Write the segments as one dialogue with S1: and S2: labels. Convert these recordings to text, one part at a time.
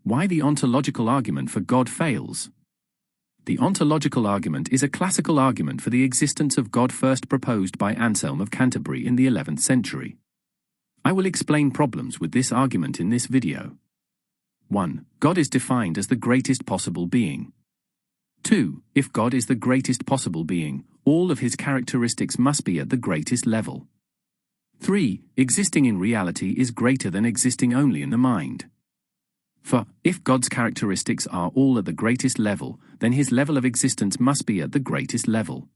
S1: Why the ontological argument for God fails. The ontological argument is a classical argument for the existence of God first proposed by Anselm of Canterbury in the 11th century. I will explain problems with this argument in this video. 1. God is defined as the greatest possible being. 2. If God is the greatest possible being, all of his characteristics must be at the greatest level. 3. Existing in reality is greater than existing only in the mind. For, if God's characteristics are all at the greatest level, then his level of existence must be at the greatest level.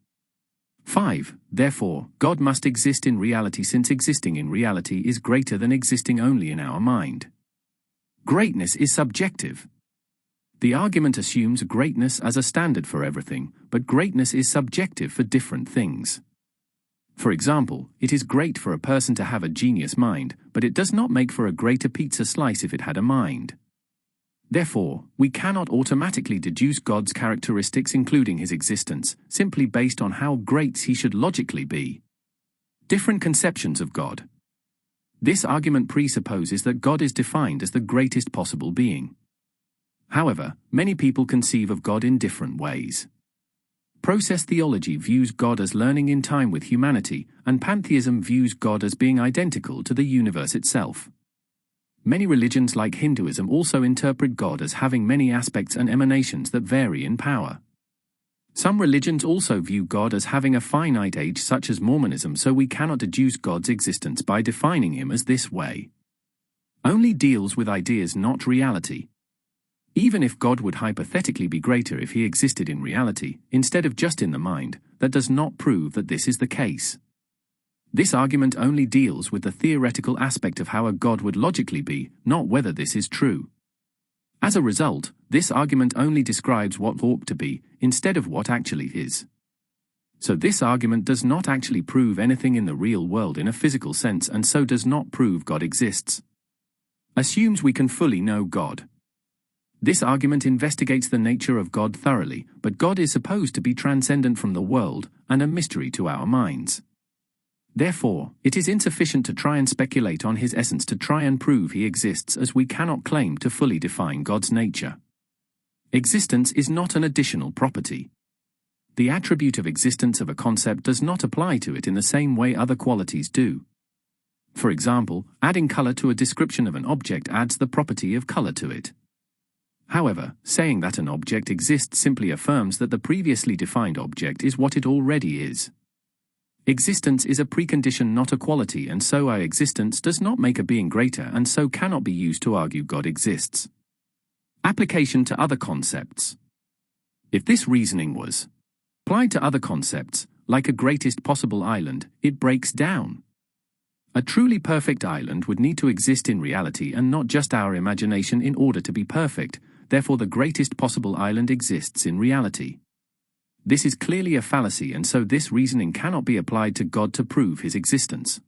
S1: 5. Therefore, God must exist in reality since existing in reality is greater than existing only in our mind. Greatness is subjective. The argument assumes greatness as a standard for everything, but greatness is subjective for different things. For example, it is great for a person to have a genius mind, but it does not make for a greater pizza slice if it had a mind. Therefore, we cannot automatically deduce God's characteristics including his existence, simply based on how great he should logically be. Different conceptions of God. This argument presupposes that God is defined as the greatest possible being. However, many people conceive of God in different ways. Process theology views God as learning in time with humanity, and pantheism views God as being identical to the universe itself. Many religions like Hinduism also interpret God as having many aspects and emanations that vary in power. Some religions also view God as having a finite age such as Mormonism, so we cannot deduce God's existence by defining him as this way. Only deals with ideas, not reality. Even if God would hypothetically be greater if he existed in reality, instead of just in the mind, that does not prove that this is the case. This argument only deals with the theoretical aspect of how a God would logically be, not whether this is true. As a result, this argument only describes what ought to be, instead of what actually is. So this argument does not actually prove anything in the real world in a physical sense, and so does not prove God exists. Assumes we can fully know God. This argument investigates the nature of God thoroughly, but God is supposed to be transcendent from the world, and a mystery to our minds. Therefore, it is insufficient to try and speculate on his essence to try and prove he exists, as we cannot claim to fully define God's nature. Existence is not an additional property. The attribute of existence of a concept does not apply to it in the same way other qualities do. For example, adding color to a description of an object adds the property of color to it. However, saying that an object exists simply affirms that the previously defined object is what it already is. Existence is a precondition, not a quality, and so our existence does not make a being greater and so cannot be used to argue God exists. Application to other concepts. If this reasoning was applied to other concepts, like a greatest possible island, it breaks down. A truly perfect island would need to exist in reality and not just our imagination in order to be perfect, therefore the greatest possible island exists in reality. This is clearly a fallacy, and so this reasoning cannot be applied to God to prove his existence.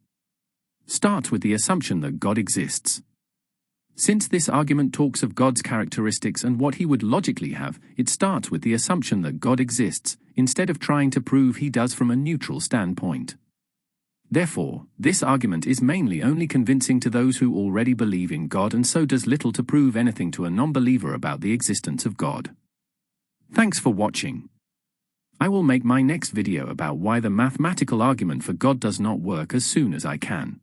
S1: Start with the assumption that God exists. Since this argument talks of God's characteristics and what he would logically have, it starts with the assumption that God exists, instead of trying to prove he does from a neutral standpoint. Therefore, this argument is mainly only convincing to those who already believe in God and so does little to prove anything to a non-believer about the existence of God. Thanks for watching. I will make my next video about why the mathematical argument for God does not work as soon as I can.